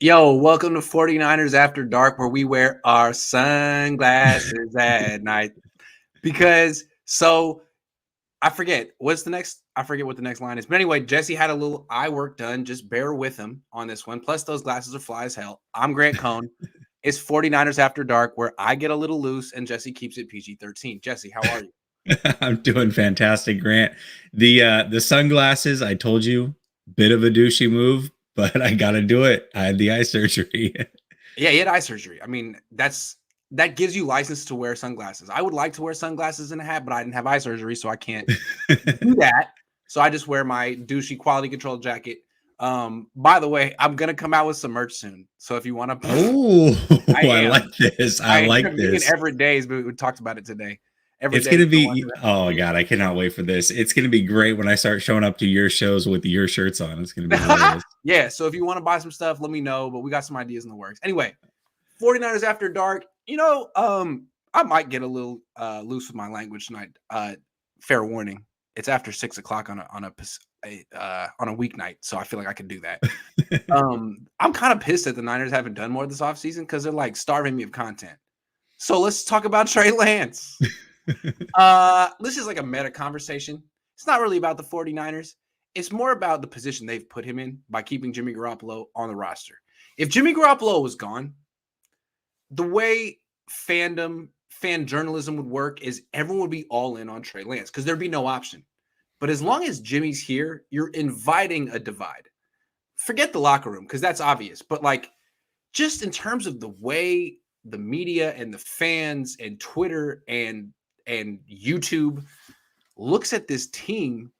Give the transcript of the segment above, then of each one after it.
Yo, welcome to 49ers After Dark, where we wear our sunglasses at night. Because I forget what the next line is. But anyway, Jesse had a little eye work done. Just bear with him on this one. Plus, those glasses are fly as hell. I'm Grant Cohn. It's 49ers After Dark, where I get a little loose and Jesse keeps it PG-13. Jesse, how are you? I'm doing fantastic, Grant. The sunglasses, I told you, bit of a douchey move, but I gotta do it. I had the eye surgery. Yeah, he had eye surgery. I mean, that gives you license to wear sunglasses. I would like to wear sunglasses and a hat, but I didn't have eye surgery, so I can't do that. So I just wear my douchey quality control jacket. By the way, I'm gonna come out with some merch soon. So if you want to, Oh, I I am. like this. I I like am. Me and this. Everett Days, but we talked about it today. Everett It's Days. gonna be oh god, I cannot wait for this. It's gonna be great when I start showing up to your shows with your shirts on. It's gonna be hilarious. Yeah. So if you want to buy some stuff, let me know. But we got some ideas in the works. Anyway, 49ers After Dark. I might get a little loose with my language tonight. Fair warning. It's after 6 o'clock on a weeknight, so I feel like I can do that. I'm kind of pissed that the Niners haven't done more this offseason because they're like starving me of content. So let's talk about Trey Lance. This is like a meta conversation. It's not really about the 49ers. It's more about the position they've put him in by keeping Jimmy Garoppolo on the roster. If Jimmy Garoppolo was gone, the way fan journalism would work is everyone would be all in on Trey Lance because there'd be no option. But as long as Jimmy's here, you're inviting a divide. Forget the locker room because that's obvious. But like, just in terms of the way the media and the fans and Twitter and YouTube looks at this team,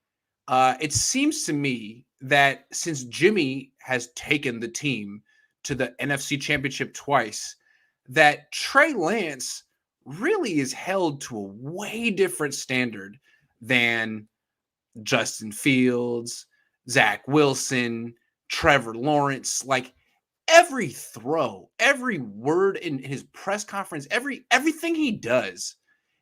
it seems to me that since Jimmy has taken the team to the NFC Championship twice, that Trey Lance really is held to a way different standard than Justin Fields, Zach Wilson, Trevor Lawrence. Like every throw, every word in his press conference, everything he does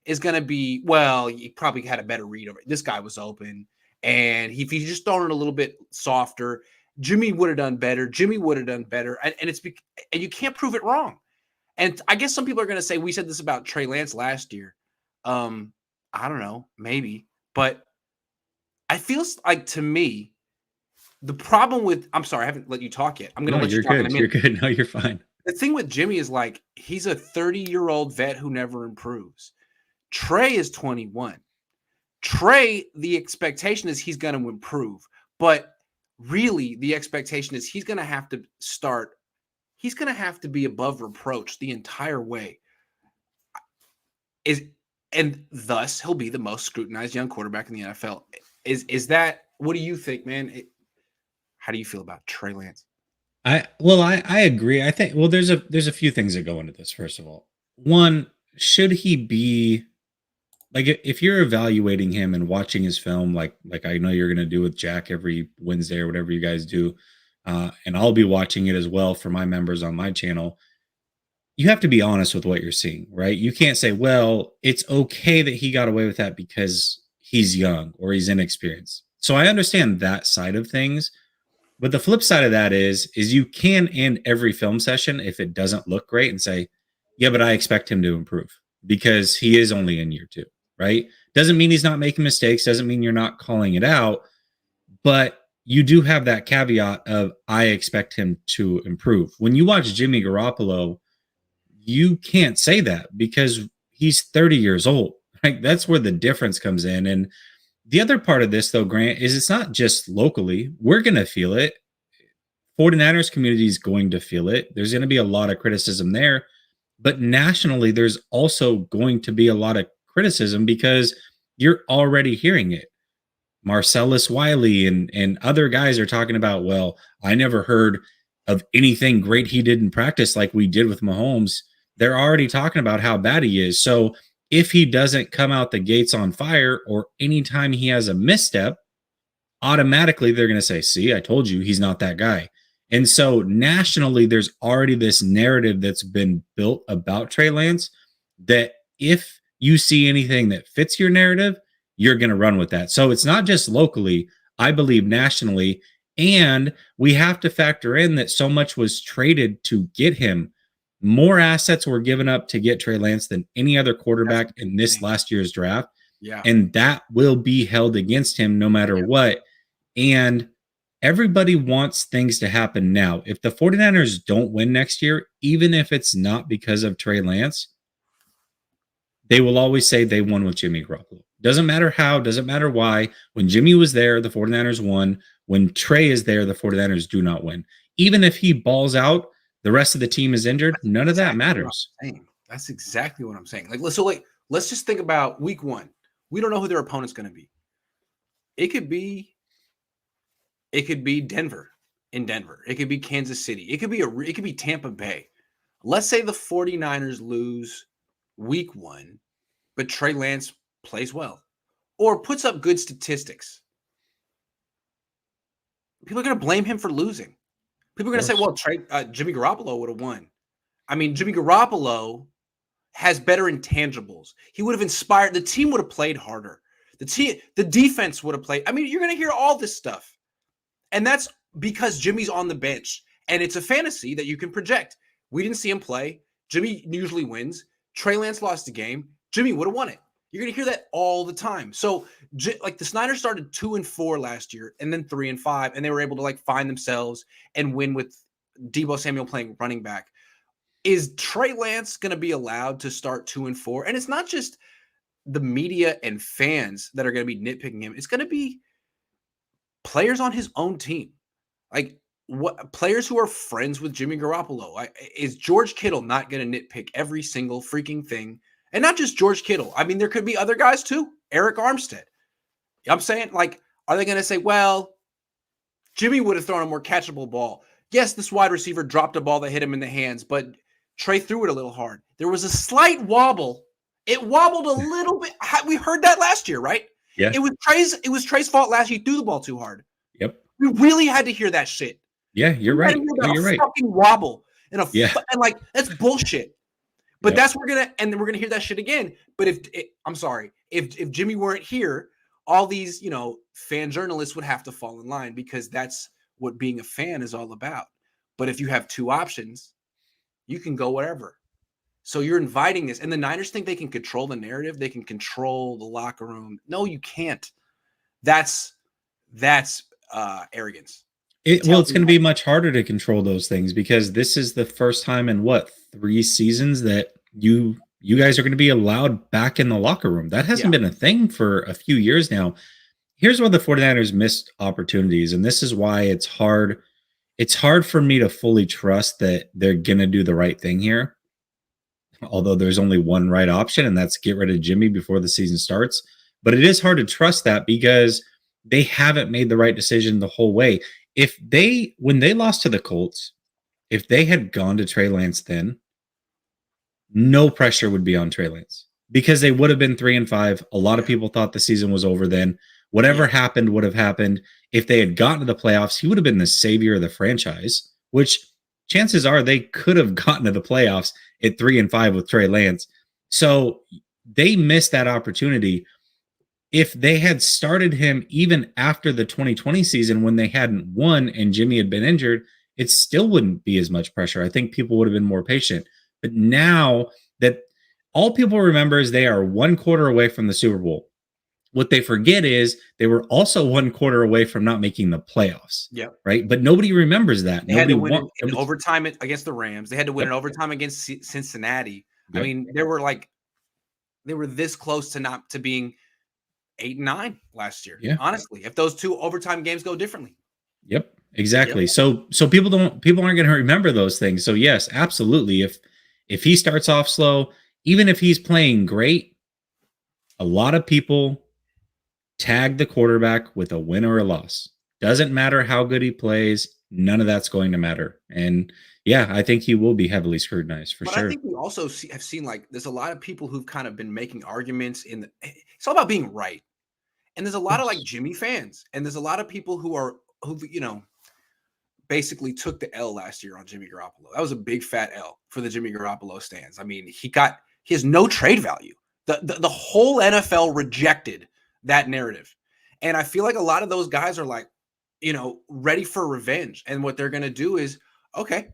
is going to be, well, he probably had a better read over it. This guy was open. And if he just thrown it a little bit softer, Jimmy would have done better. Jimmy would have done better. And you can't prove it wrong. And I guess some people are going to say we said this about Trey Lance last year. I don't know, maybe, but I feel like to me the problem with I'm sorry, I haven't let you talk yet. I'm going to No, let you you're talk in a good. You're minute. good. No, you're fine. The thing with Jimmy is like he's a 30-year-old vet who never improves. Trey is 21. Trey, the expectation is he's going to improve, but really the expectation is he's going to have to start. He's going to have to be above reproach the entire way. And thus he'll be the most scrutinized young quarterback in the NFL. Is that what do you think, man? How do you feel about Trey Lance? I agree. I think there's a few things that go into this. First of all, one, should he be like if you're evaluating him and watching his film, like I know you're gonna do with Jack every Wednesday or whatever you guys do, and I'll be watching it as well for my members on my channel. You have to be honest with what you're seeing, right? You can't say, well, it's okay that he got away with that because he's young or he's inexperienced. So I understand that side of things. But the flip side of that is you can end every film session if it doesn't look great and say, yeah, but I expect him to improve because he is only in year two, right? Doesn't mean he's not making mistakes, doesn't mean you're not calling it out, but you do have that caveat of I expect him to improve. When you watch Jimmy Garoppolo, you can't say that because he's 30 years old. Right? That's where the difference comes in. And the other part of this, though, Grant, is it's not just locally. We're going to feel it. 49ers community is going to feel it. There's going to be a lot of criticism there. But nationally, there's also going to be a lot of criticism because you're already hearing it. Marcellus Wiley and other guys are talking about, well, I never heard of anything great he did in practice like we did with Mahomes. They're already talking about how bad he is. So if he doesn't come out the gates on fire or anytime he has a misstep, automatically they're going to say, see, I told you he's not that guy. And so nationally, there's already this narrative that's been built about Trey Lance that if you see anything that fits your narrative, you're going to run with that. So it's not just locally. I believe nationally, And we have to factor in that so much was traded to get him. More assets were given up to get Trey Lance than any other quarterback in this last year's draft. Yeah. And that will be held against him no matter what. And everybody wants things to happen now. If the 49ers don't win next year, even if it's not because of Trey Lance, they will always say they won with Jimmy Garoppolo. Doesn't matter how, doesn't matter why. When Jimmy was there, the 49ers won. When Trey is there, the 49ers do not win. Even if he balls out, the rest of the team is injured, none of that matters. That's exactly what I'm saying. Let's just think about week 1. We don't know who their opponent's going to be. It could be Denver in Denver. It could be Kansas City. It could be Tampa Bay. Let's say the 49ers lose week 1, but Trey Lance plays well or puts up good statistics. People are going to blame him for losing. People are going to say, well, Jimmy Garoppolo would have won. I mean, Jimmy Garoppolo has better intangibles. He would have inspired. The team would have played harder. The defense would have played. I mean, you're going to hear all this stuff. And that's because Jimmy's on the bench. And it's a fantasy that you can project. We didn't see him play. Jimmy usually wins. Trey Lance lost the game. Jimmy would have won it. You're going to hear that all the time. So, like, the Niners started 2-4 last year and then 3-5, and they were able to, like, find themselves and win with Deebo Samuel playing running back. Is Trey Lance going to be allowed to start 2-4? And it's not just the media and fans that are going to be nitpicking him. It's going to be players on his own team. Like, what players who are friends with Jimmy Garoppolo? Is George Kittle not going to nitpick every single freaking thing? And not just George Kittle. I mean, there could be other guys too. Eric Armstead. I'm saying, like, are they going to say, well, Jimmy would have thrown a more catchable ball? Yes, this wide receiver dropped a ball that hit him in the hands, but Trey threw it a little hard. There was a slight wobble. It wobbled a little bit. We heard that last year, right? Yeah. It was Trey's fault last year. He threw the ball too hard. Yep. We really had to hear that shit. Yeah, you're right. You're right. Fucking wobble and and like that's bullshit. But that's we're gonna hear that shit again. But if Jimmy weren't here, all these fan journalists would have to fall in line because that's what being a fan is all about. But if you have two options, you can go wherever. So you're inviting this, and the Niners think they can control the narrative, they can control the locker room. No, you can't. That's arrogance. It's going to be much harder to control those things because this is the first time in 3 seasons that you guys are going to be allowed back in the locker room. That hasn't been a thing for a few years now. Here's where the 49ers missed opportunities, and this is why it's hard. It's hard for me to fully trust that they're going to do the right thing here. Although there's only one right option, and that's get rid of Jimmy before the season starts. But it is hard to trust that because they haven't made the right decision the whole way. When they lost to the Colts, if they had gone to Trey Lance then, no pressure would be on Trey Lance because they would have been 3-5. A lot of people thought the season was over then. Whatever happened would have happened. If they had gotten to the playoffs, he would have been the savior of the franchise, which chances are they could have gotten to the playoffs at 3-5 with Trey Lance. So they missed that opportunity. If they had started him even after the 2020 season when they hadn't won and Jimmy had been injured, it still wouldn't be as much pressure. I think people would have been more patient. But now that all people remember is they are 1 quarter away from the Super Bowl. What they forget is they were also 1 quarter away from not making the playoffs. Yeah. Right. But nobody remembers that. They had to win in overtime against the Rams. They had to win in overtime against Cincinnati. Yep. I mean, they were this close to being 8-9 last year. Yeah. Honestly, if those 2 overtime games go differently. Yep, exactly. Yep. So people aren't going to remember those things. So yes, absolutely. If he starts off slow, even if he's playing great, a lot of people tag the quarterback with a win or a loss. Doesn't matter how good he plays. None of that's going to matter. And yeah, I think he will be heavily scrutinized for sure. I think we also have seen there's a lot of people who've kind of been making arguments it's all about being right. And there's a lot of Jimmy fans, and there's a lot of people who basically took the L last year on Jimmy Garoppolo. That was a big fat L for the Jimmy Garoppolo stands. I mean, he has no trade value. The whole NFL rejected that narrative. And I feel like a lot of those guys are like, ready for revenge. And what they're going to do is, okay,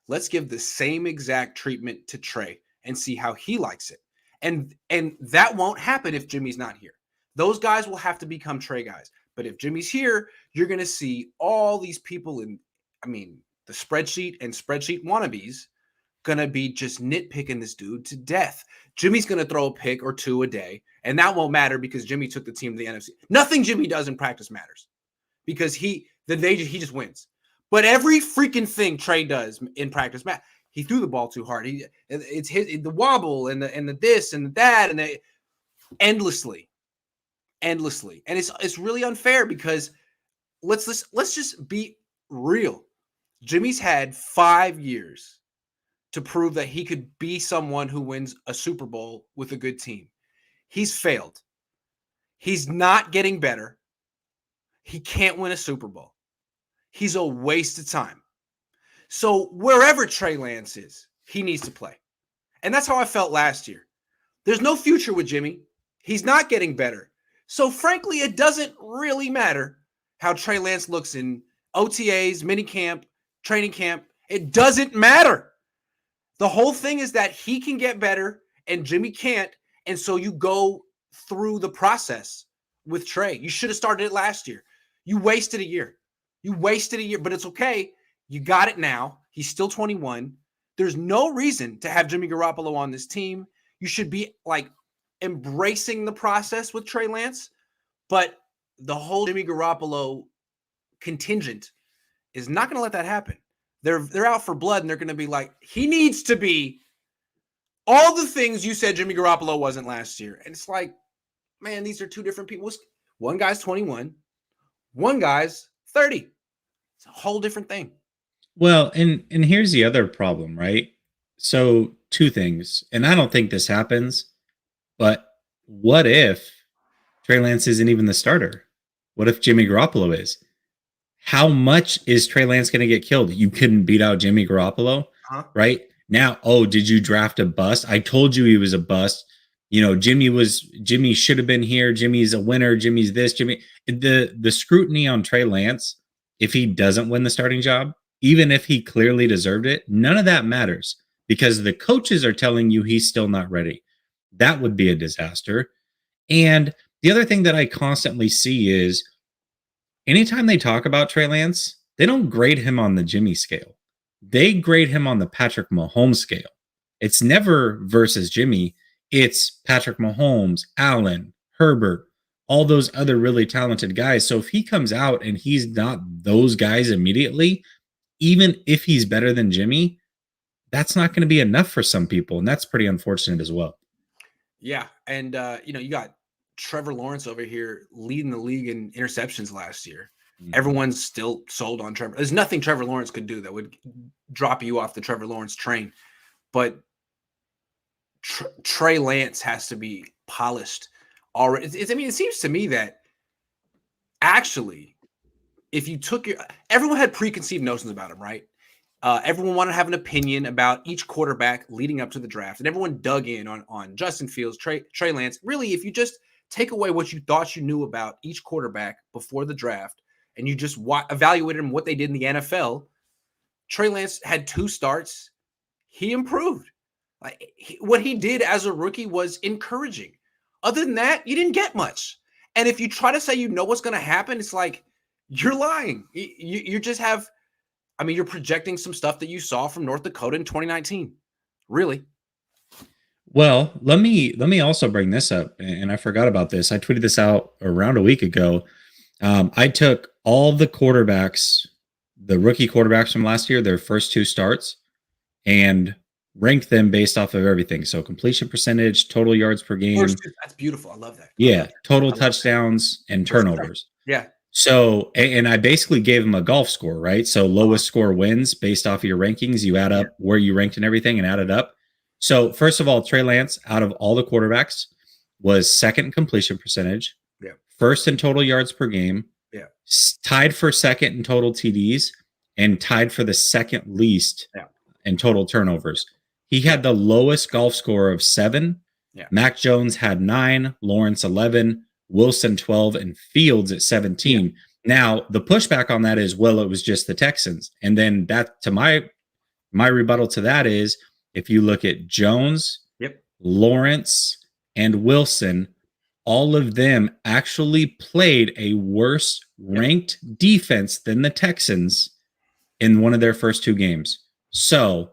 let's give the same exact treatment to Trey and see how he likes it. And that won't happen if Jimmy's not here. Those guys will have to become Trey guys. But if Jimmy's here, you're going to see all these people the spreadsheet and spreadsheet wannabes going to be just nitpicking this dude to death. Jimmy's going to throw a pick or two a day, and that won't matter because Jimmy took the team to the NFC. Nothing Jimmy does in practice matters because he just wins. But every freaking thing Trey does in practice, he threw the ball too hard. It's the wobble and the this and the that and endlessly. And it's really unfair because let's just be real. Jimmy's had 5 years to prove that he could be someone who wins a Super Bowl with a good team. He's failed. He's not getting better. He can't win a Super Bowl. He's a waste of time. So wherever Trey Lance is, he needs to play. And that's how I felt last year. There's no future with Jimmy. He's not getting better. So frankly, it doesn't really matter how Trey Lance looks in OTAs, minicamp, training camp. It doesn't matter. The whole thing is that he can get better and Jimmy can't. And so you go through the process with Trey. You should have started it last year. You wasted a year. But it's okay. You got it now. He's still 21. There's no reason to have Jimmy Garoppolo on this team. You should be embracing the process with Trey Lance, but the whole Jimmy Garoppolo contingent is not going to let that happen. They're out for blood, and they're going to be like, he needs to be all the things you said Jimmy Garoppolo wasn't last year. And it's like, man, these are two different people. One guy's 21, one guy's 30. It's a whole different thing. Well, and here's the other problem, right? So two things, and I don't think this happens, but what if Trey Lance isn't even the starter? What if Jimmy Garoppolo is? How much is Trey Lance going to get killed? You couldn't beat out Jimmy Garoppolo, right? Now, did you draft a bust? I told you he was a bust. Jimmy should have been here. Jimmy's a winner. Jimmy's this. The scrutiny on Trey Lance, if he doesn't win the starting job, even if he clearly deserved it, none of that matters because the coaches are telling you he's still not ready. That would be a disaster. And the other thing that I constantly see is anytime they talk about Trey Lance, they don't grade him on the Jimmy scale. They grade him on the Patrick Mahomes scale. It's never versus Jimmy. It's Patrick Mahomes, Allen, Herbert, all those other really talented guys. So if he comes out and he's not those guys immediately, even if he's better than Jimmy, that's not going to be enough for some people. And that's pretty unfortunate as well. Yeah. And, you got Trevor Lawrence over here leading the league in interceptions last year. Mm-hmm. Everyone's still sold on Trevor. There's nothing Trevor Lawrence could do that would drop you off the Trevor Lawrence train. But Trey Lance has to be polished already. It seems to me that actually, if you took everyone had preconceived notions about him, right? Everyone wanted to have an opinion about each quarterback leading up to the draft, and everyone dug in on Justin Fields, Trey Lance. Really, if you just take away what you thought you knew about each quarterback before the draft, and you just evaluated them what they did in the NFL, Trey Lance had 2 starts. He improved. What he did as a rookie was encouraging. Other than that, you didn't get much. And if you try to say you know what's going to happen, it's like you're lying. You just have. You're projecting some stuff that you saw from North Dakota in 2019. Really? Well, let me also bring this up, and I forgot about this. I tweeted this out around a week ago. I took all the quarterbacks, the rookie quarterbacks from last year, their first 2 starts, and ranked them based off of everything. So completion percentage, total yards per game. That's beautiful. I love that. Yeah, total touchdowns and turnovers. Yeah. So, and I basically gave him a golf score, right? So lowest score wins based off of your rankings. You add up where you ranked and everything and add it up. So first of all, Trey Lance, out of all the quarterbacks, was second in completion percentage, first in total yards per game, tied for second in total TDs, and tied for the second least in total turnovers. He had the lowest golf score of 7. Mac Jones had 9, Lawrence 11, Wilson 12, and Fields at 17. Now, the pushback on that is, well, it was just the Texans. And then that, to my rebuttal to that is, if you look at Jones, Yep. Lawrence, and Wilson, all of them actually played a worse ranked defense than the Texans in one of their first two games. So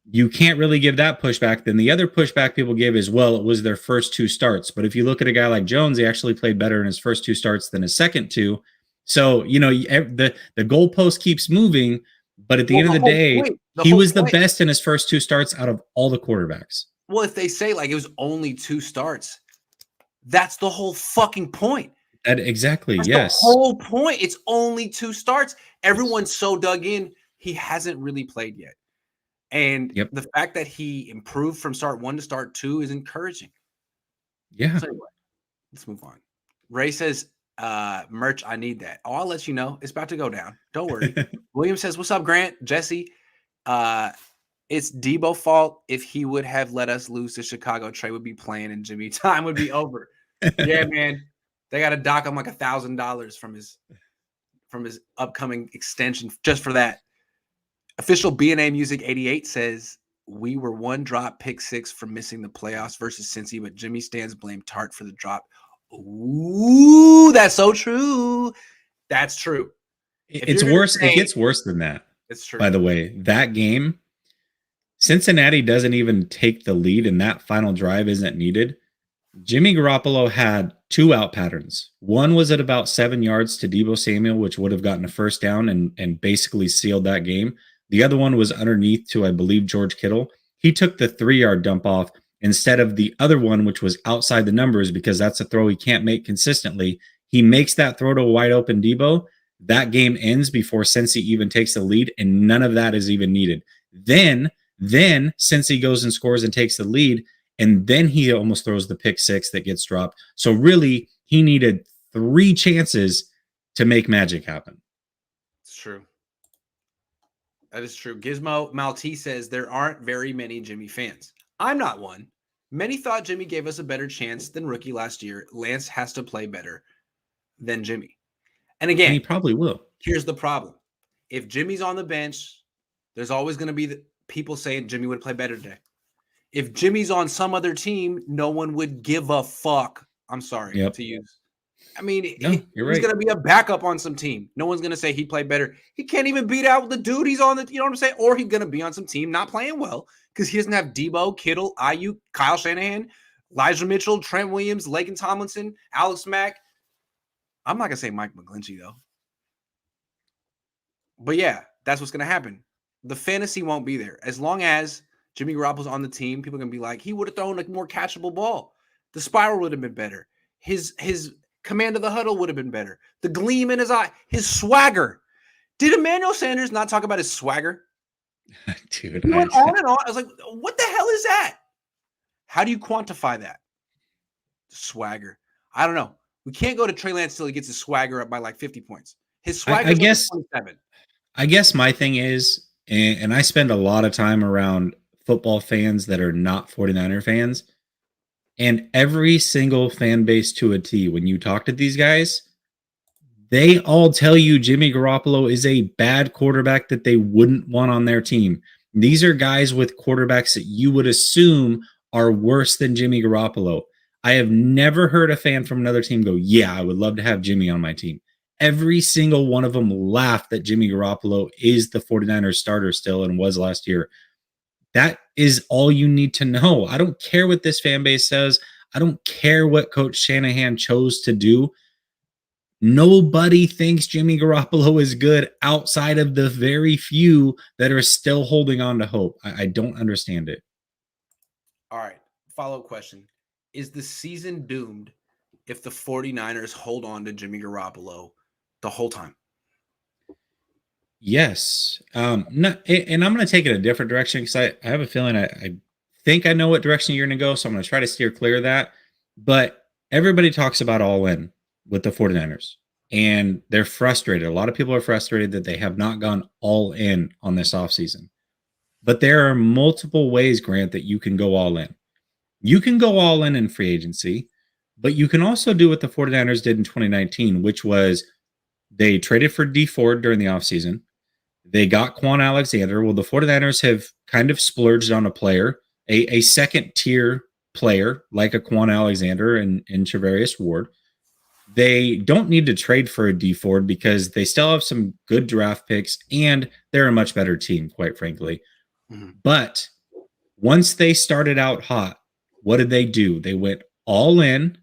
you can't really give that pushback. Then the other pushback people give is, well, it was their first two starts. But if you look at a guy like Jones, he actually played better in his first two starts than his second two. So, the goalpost keeps moving. But at the end of the day, he was the best in his first two starts out of all the quarterbacks. Well, if they say like it was only two starts, that's the whole fucking point. Exactly. That's yes. the whole point. It's only two starts. Everyone's so dug in. He hasn't really played yet. And the fact that he improved from start 1 to start 2 is encouraging. Yeah. So anyway, let's move on. Ray says, merch, I need that. Oh, I'll let you know. It's about to go down. Don't worry. William says, what's up, Grant? Jesse, it's Debo fault. If he would have let us lose to Chicago, Trey would be playing and Jimmy time would be over. Yeah, man. They got to dock him like $1,000 from his upcoming extension just for that. Official BNA Music 88 says, we were one drop pick 6 from missing the playoffs versus Cincy, but Jimmy Stans blamed Tart for the drop. Ooh, that's so true. That's true. It's worse. It gets worse than that. It's true. By the way, that game, Cincinnati doesn't even take the lead and that final drive isn't needed. Jimmy Garoppolo had 2 out patterns. One was at about 7 yards to Deebo Samuel, which would have gotten a first down and basically sealed that game. The other one was underneath to, I believe, George Kittle. He took the 3-yard dump off instead of the other one, which was outside the numbers because that's a throw he can't make consistently. He makes that throw to a wide open Deebo. That game ends before Cincy even takes the lead, and none of that is even needed. Then Cincy goes and scores and takes the lead, and then he almost throws the pick 6 that gets dropped. So really, he needed 3 chances to make magic happen. It's true. That is true. Gizmo Maltese says there aren't very many Jimmy fans. I'm not one. Many thought Jimmy gave us a better chance than rookie last year. Lance has to play better than Jimmy. And again, he probably will. Here's the problem. If Jimmy's on the bench, there's always going to be people saying Jimmy would play better today. If Jimmy's on some other team, no one would give a fuck. I'm sorry to use. I mean, he's going to be a backup on some team. No one's going to say he played better. He can't even beat out the dude he's on, you know what I'm saying? Or he's going to be on some team not playing well because he doesn't have Debo, Kittle, Ayuk, Kyle Shanahan, Elijah Mitchell, Trent Williams, Laken Tomlinson, Alex Mack. I'm not going to say Mike McGlinchey, though. But yeah, that's what's going to happen. The fantasy won't be there. As long as Jimmy Garoppolo's on the team, people are going to be like, he would have thrown a more catchable ball. The spiral would have been better. His command of the huddle would have been better. The gleam in his eye, his swagger. Did Emmanuel Sanders not talk about his swagger? Dude, he went on and on. I was like, what the hell is that? How do you quantify that? Swagger. I don't know. We can't go to Trey Lance till he gets his swagger up by like 50 points. His swagger is 27. I guess my thing is, and I spend a lot of time around football fans that are not 49er fans, and every single fan base to a T, when you talk to these guys, they all tell you Jimmy Garoppolo is a bad quarterback that they wouldn't want on their team. These are guys with quarterbacks that you would assume are worse than Jimmy Garoppolo. I have never heard a fan from another team go, yeah, I would love to have Jimmy on my team. Every single one of them laughed that Jimmy Garoppolo is the 49ers starter still and was last year. That is all you need to know. I don't care what this fan base says. I don't care what Coach Shanahan chose to do. Nobody thinks Jimmy Garoppolo is good outside of the very few that are still holding on to hope. I don't understand it. All right. Follow-up question. Is the season doomed if the 49ers hold on to Jimmy Garoppolo the whole time? Yes. And I'm going to take it a different direction because I have a feeling I think I know what direction you're going to go, so I'm going to try to steer clear of that. But everybody talks about all in with the 49ers, and they're frustrated. A lot of people are frustrated that they have not gone all in on this offseason. But there are multiple ways, Grant, that you can go all in. You can go all in free agency, but you can also do what the 49ers did in 2019, which was They traded for D Ford during the offseason. They got Quan Alexander. Well, the 49ers have kind of splurged on a player, a second tier player like a Quan Alexander and Travarius Ward. They don't need to trade for a D Ford because they still have some good draft picks and they're a much better team, quite frankly. Mhm. But once they started out hot, what did they do? They went all in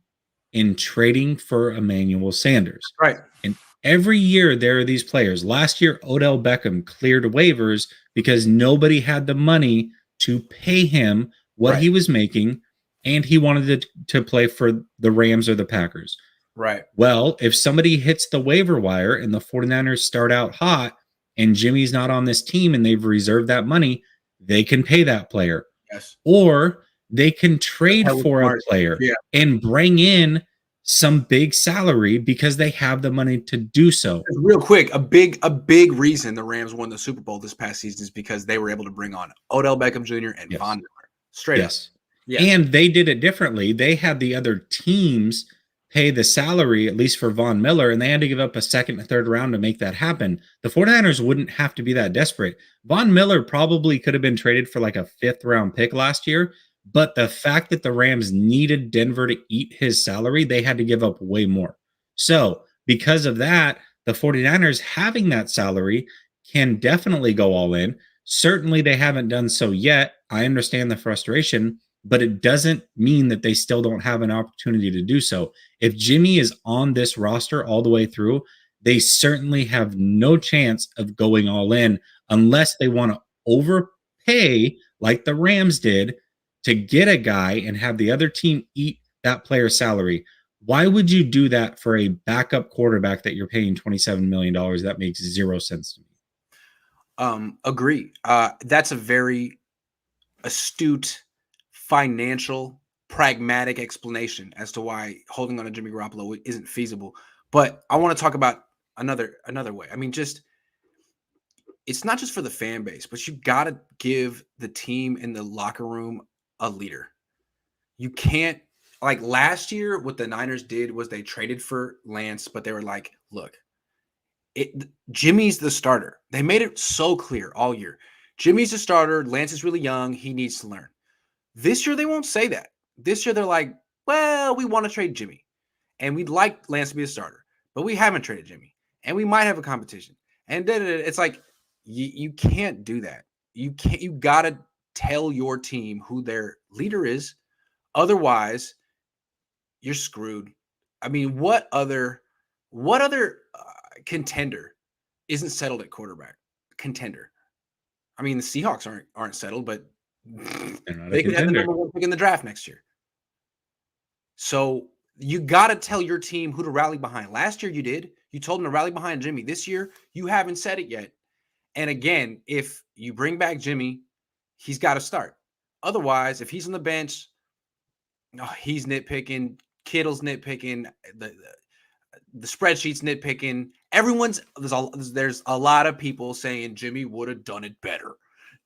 trading for Emmanuel Sanders. Right. And every year there are these players. Last year, Odell Beckham cleared waivers because nobody had the money to pay him what he was making, and he wanted to play for the Rams or the Packers. Right. Well, if somebody hits the waiver wire and the 49ers start out hot and Jimmy's not on this team and they've reserved that money, they can pay that player. Yes. Or they can trade for a player and bring in some big salary because they have the money to do so. Real quick, a big reason the Rams won the Super Bowl this past season is because they were able to bring on Odell Beckham Jr. and Von Miller. Straight up. Yeah. And they did it differently. They had the other teams pay the salary, at least for Von Miller, and they had to give up a second and third round to make that happen. The 49ers wouldn't have to be that desperate. Von Miller probably could have been traded for like a fifth round pick last year, but the fact that the Rams needed Denver to eat his salary, they had to give up way more. So because of that, the 49ers having that salary can definitely go all in. Certainly they haven't done so yet. I understand the frustration, but it doesn't mean that they still don't have an opportunity to do so. If Jimmy is on this roster all the way through, they certainly have no chance of going all in unless they want to overpay like the Rams did to get a guy and have the other team eat that player's salary. Why would you do that for a backup quarterback that you're paying $27 million? That makes zero sense to me. Agree. That's a very astute, financial, pragmatic explanation as to why holding on to Jimmy Garoppolo isn't feasible. But I want to talk about another way. I mean, it's not just for the fan base, but you got to give the team in the locker room a leader. You can't, like last year, what the Niners did was they traded for Lance, but they were like, look, Jimmy's the starter. They made it so clear all year. Jimmy's the starter. Lance is really young. He needs to learn. This year, they won't say that. This year, they're like, well, we want to trade Jimmy. And we'd like Lance to be a starter. But we haven't traded Jimmy. And we might have a competition. And it's like, you can't do that. You got to tell your team who their leader is. Otherwise, you're screwed. I mean, what other contender isn't settled at quarterback? Contender. I mean, the Seahawks aren't settled, but they could have the number one pick in the draft next year. So you got to tell your team who to rally behind. Last year you did. You told them to rally behind Jimmy. This year you haven't said it yet. And again, if you bring back Jimmy, he's got to start. Otherwise, if he's on the bench, he's nitpicking. Kittle's nitpicking. The spreadsheet's nitpicking. There's a lot of people saying Jimmy would have done it better.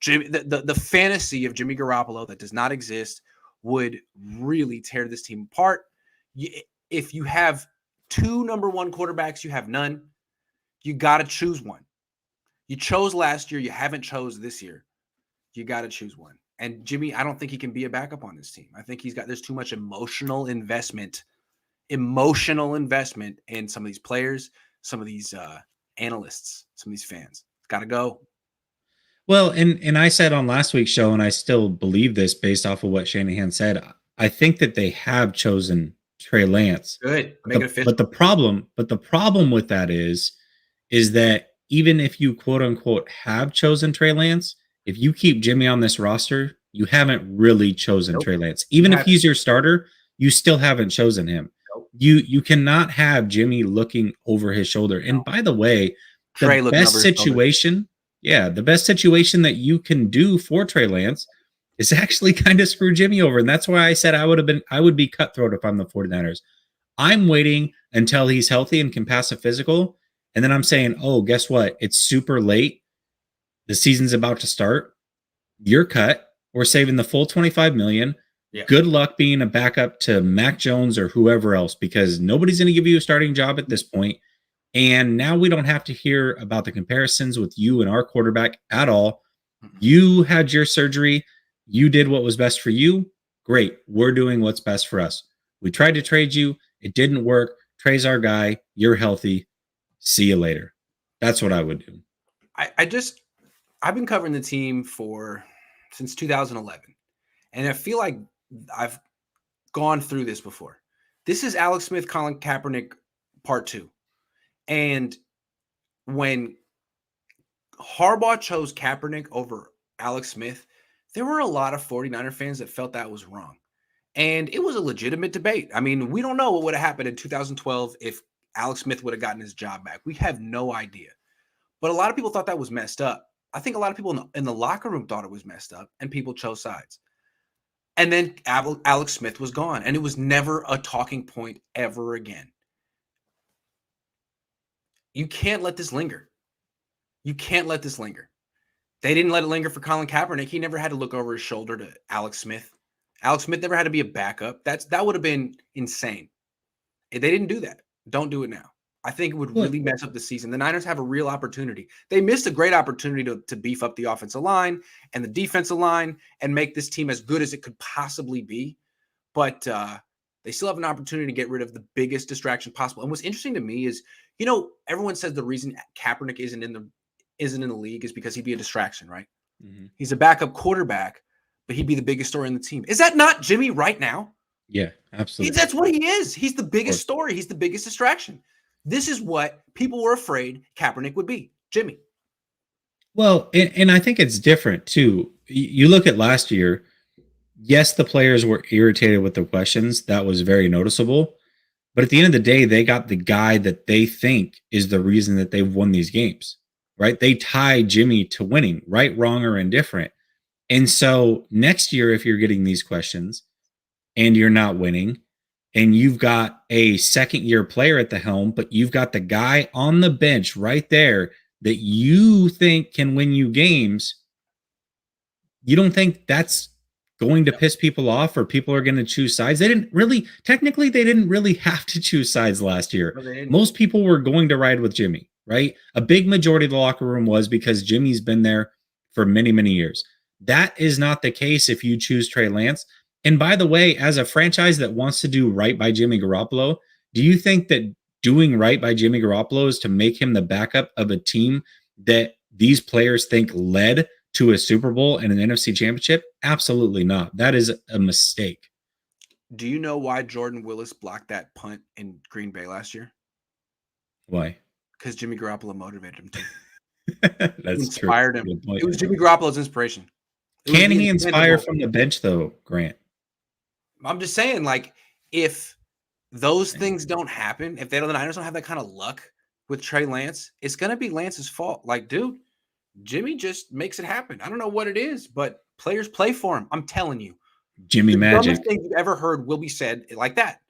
Jimmy, the fantasy of Jimmy Garoppolo that does not exist would really tear this team apart. If you have two number one quarterbacks, you have none. You got to choose one. You chose last year. You haven't chose this year. You got to choose one. And Jimmy, I don't think he can be a backup on this team. I think there's too much emotional investment in some of these players, some of these analysts, some of these fans. Got to go. Well, and I said on last week's show, and I still believe this based off of what Shanahan said, I think that they have chosen Trey Lance. Good. Make it official. But the problem with that is that even if you quote unquote have chosen Trey Lance, if you keep Jimmy on this roster, you haven't really chosen Trey Lance. Even if he's your starter, you still haven't chosen him. You cannot have Jimmy looking over his shoulder. And by the way, the best situation that you can do for Trey Lance is actually kind of screw Jimmy over. And that's why I said I would be cutthroat if I'm the 49ers. I'm waiting until he's healthy and can pass a physical. And then I'm saying, oh, guess what? It's super late. The season's about to start. You're cut. We're saving the full $25 million. Yeah. Good luck being a backup to Mac Jones or whoever else, because nobody's going to give you a starting job at this point. And now we don't have to hear about the comparisons with you and our quarterback at all. Mm-mm. You had your surgery. You did what was best for you. Great. We're doing what's best for us. We tried to trade you. It didn't work. Trey's our guy. You're healthy. See you later. That's what I would do. I've been covering the team since 2011. And I feel like I've gone through this before. This is Alex Smith, Colin Kaepernick part 2. And when Harbaugh chose Kaepernick over Alex Smith, there were a lot of 49er fans that felt that was wrong. And it was a legitimate debate. I mean, we don't know what would have happened in 2012 if Alex Smith would have gotten his job back. We have no idea. But a lot of people thought that was messed up. I think a lot of people in the locker room thought it was messed up, and people chose sides. And then Alex Smith was gone, and it was never a talking point ever again. You can't let this linger. You can't let this linger. They didn't let it linger for Colin Kaepernick. He never had to look over his shoulder to Alex Smith. Alex Smith never had to be a backup. That would have been insane. They didn't do that. Don't do it now. I think it would really mess up the season. The Niners have a real opportunity. They missed a great opportunity to beef up the offensive line and the defensive line and make this team as good as it could possibly be. But they still have an opportunity to get rid of the biggest distraction possible. And what's interesting to me is, everyone says the reason Kaepernick isn't in the league is because he'd be a distraction, right? Mm-hmm. He's a backup quarterback, but he'd be the biggest story in the team. Is that not Jimmy right now? Yeah, absolutely. That's what he is. He's the biggest story. He's the biggest distraction. This is what people were afraid Kaepernick would be, Jimmy. Well, and I think it's different too. You look at last year, yes, the players were irritated with the questions. That was very noticeable. But at the end of the day, they got the guy that they think is the reason that they've won these games, right? They tie Jimmy to winning, right, wrong, or indifferent. And so next year, if you're getting these questions and you're not winning, and you've got a second-year player at the helm, but you've got the guy on the bench right there that you think can win you games, you don't think that's going to piss people off or people are going to choose sides? They didn't really have to choose sides last year. Most people were going to ride with Jimmy, right? A big majority of the locker room was, because Jimmy's been there for many, many years. That is not the case if you choose Trey Lance. And by the way, as a franchise that wants to do right by Jimmy Garoppolo, do you think that doing right by Jimmy Garoppolo is to make him the backup of a team that these players think led to a Super Bowl and an NFC championship? Absolutely not. That is a mistake. Do you know why Jordan Willis blocked that punt in Green Bay last year? Why? Because Jimmy Garoppolo motivated him to. That's inspired true. him. It was Jimmy Garoppolo's inspiration. Can he inspire from the bench, though, Grant? I'm just saying, like, if those things don't happen, if the Niners don't have that kind of luck with Trey Lance, it's going to be Lance's fault. Like, dude, Jimmy just makes it happen. I don't know what it is, but players play for him. I'm telling you. Jimmy the Magic. Dumbest thing you've ever heard will be said like that.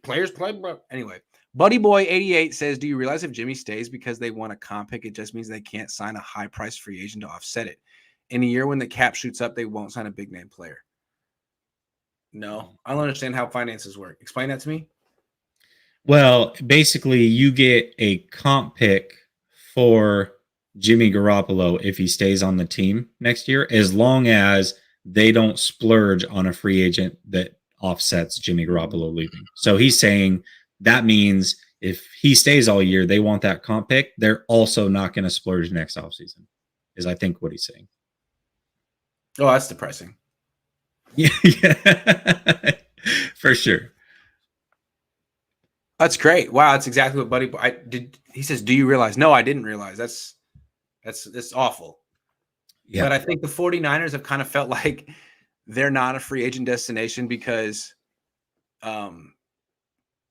Players play. Anyway, Buddy Boy 88 says, do you realize if Jimmy stays because they want a comp pick, it just means they can't sign a high-priced free agent to offset it? In a year when the cap shoots up, they won't sign a big-name player. No, I don't understand how finances work. Explain that to me. Well, basically, you get a comp pick for Jimmy Garoppolo if he stays on the team next year, as long as they don't splurge on a free agent that offsets Jimmy Garoppolo leaving. So he's saying that means if he stays all year, they want that comp pick. They're also not going to splurge next offseason, is I think what he's saying. Oh, that's depressing. Yeah, for sure. That's great. Wow, that's exactly what Buddy did. He says, "Do you realize?" No, I didn't realize. That's awful. Yeah. But I think the 49ers have kind of felt like they're not a free agent destination because,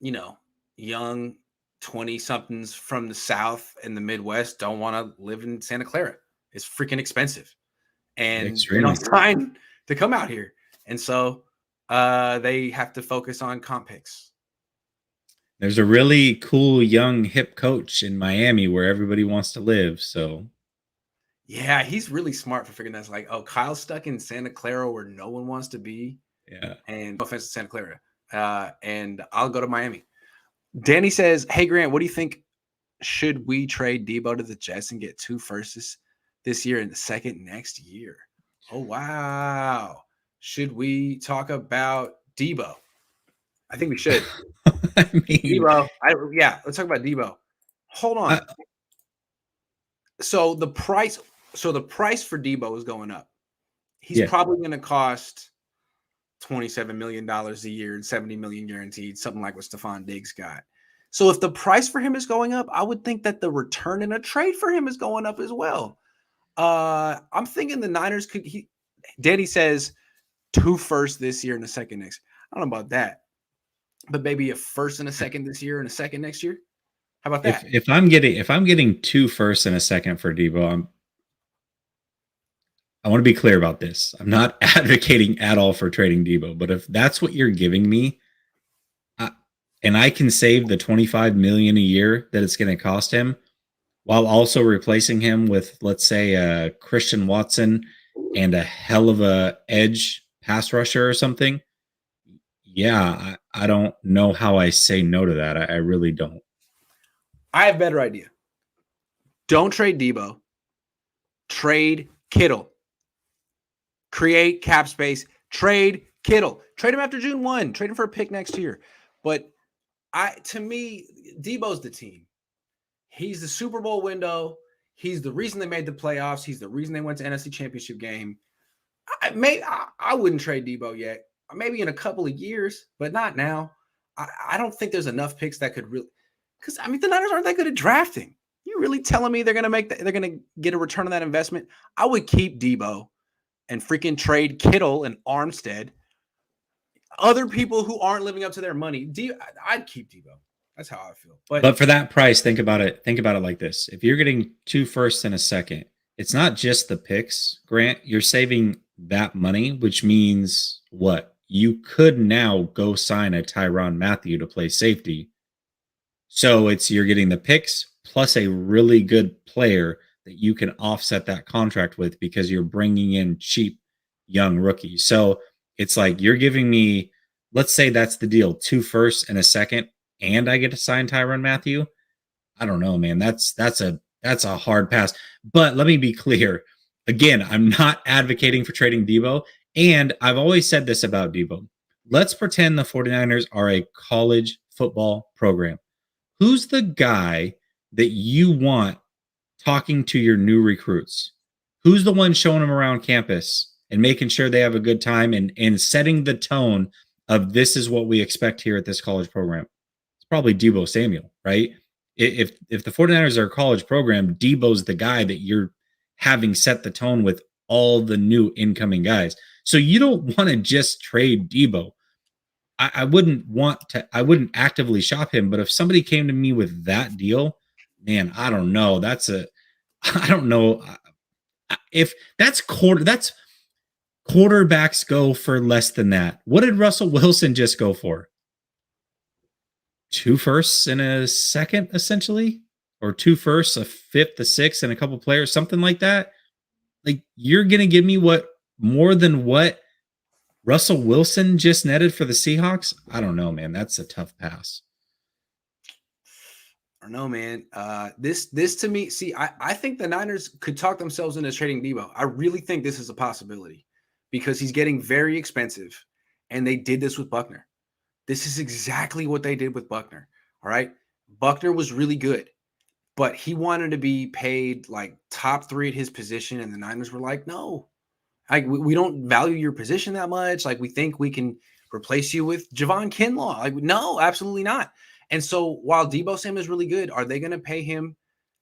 young 20-somethings from the South and the Midwest don't want to live in Santa Clara. It's freaking expensive, and they're not trying to come out here. And so they have to focus on comp picks. There's a really cool young hip coach in Miami where everybody wants to live. So, yeah, he's really smart for figuring that's like, oh, Kyle's stuck in Santa Clara where no one wants to be. Yeah. And no offense to Santa Clara. And I'll go to Miami. Danny says, hey, Grant, what do you think should we trade Debo to the Jets and get 2 firsts this year and the second next year? Oh, wow. Should we talk about Debo? I think we should. I mean, Debo. Let's talk about Debo. Hold on. So the price for Debo is going up. He's probably going to cost $27 million a year and $70 million guaranteed, something like what Stephon Diggs got. So if the price for him is going up, I would think that the return in a trade for him is going up as well. I'm thinking the Niners could. Danny says 2 firsts this year and a second next. I don't know about that, but maybe a first and a second this year and a second next year. How about that? If I'm getting 2 firsts and a second for Debo, I want to be clear about this. I'm not advocating at all for trading Debo, but if that's what you're giving me, and I can save the $25 million a year that it's going to cost him, while also replacing him with, let's say, a Christian Watson and a hell of a edge pass rusher or something. Yeah, I don't know how I say no to that. I really don't. I have a better idea. Don't trade Debo. Trade Kittle. Create cap space. Trade Kittle. Trade him after June 1. Trade him for a pick next year. But to me, Debo's the team. He's the Super Bowl window. He's the reason they made the playoffs. He's the reason they went to NFC Championship game. I wouldn't trade Debo yet. Maybe in a couple of years, but not now. I don't think there's enough picks that could really, because I mean the Niners aren't that good at drafting. You really telling me they're gonna get a return on that investment? I would keep Debo and freaking trade Kittle and Armstead. Other people who aren't living up to their money, I'd keep Debo. That's how I feel. But for that price, think about it. Think about it like this: if you're getting 2 firsts and a second, it's not just the picks, Grant. You're saving that money, which means what? You could now go sign a Tyrann Mathieu to play safety. So you're getting the picks plus a really good player that you can offset that contract with because you're bringing in cheap young rookies. So it's like you're giving me, let's say that's the deal, 2 firsts and a second, and I get to sign Tyrann Mathieu. I don't know, man. That's a hard pass. But let me be clear. Again, I'm not advocating for trading Debo. And I've always said this about Debo. Let's pretend the 49ers are a college football program. Who's the guy that you want talking to your new recruits? Who's the one showing them around campus and making sure they have a good time and setting the tone of this is what we expect here at this college program? It's probably Deebo Samuel, right? If the 49ers are a college program, Debo's the guy that you're having set the tone with all the new incoming guys. So you don't want to just trade Debo. I wouldn't I wouldn't actively shop him, but if somebody came to me with that deal, man, I don't know. I don't know if that's quarterbacks go for less than that. What did Russell Wilson just go for? 2 firsts and a second, essentially, or 2 firsts, a fifth, a sixth, and a couple players, something like that. Like you're gonna give me more than what Russell Wilson just netted for the Seahawks? I don't know, man. That's a tough pass. I don't know, man. This to me, see, I think the Niners could talk themselves into trading Debo. I really think this is a possibility because he's getting very expensive, and they did this with Buckner. This is exactly what they did with Buckner. All right, Buckner was really good, but he wanted to be paid like top 3 at his position, and the Niners were like, no. Like we don't value your position that much. Like we think we can replace you with Javon Kinlaw. Like no, absolutely not. And so while Deebo Samuel is really good, are they going to pay him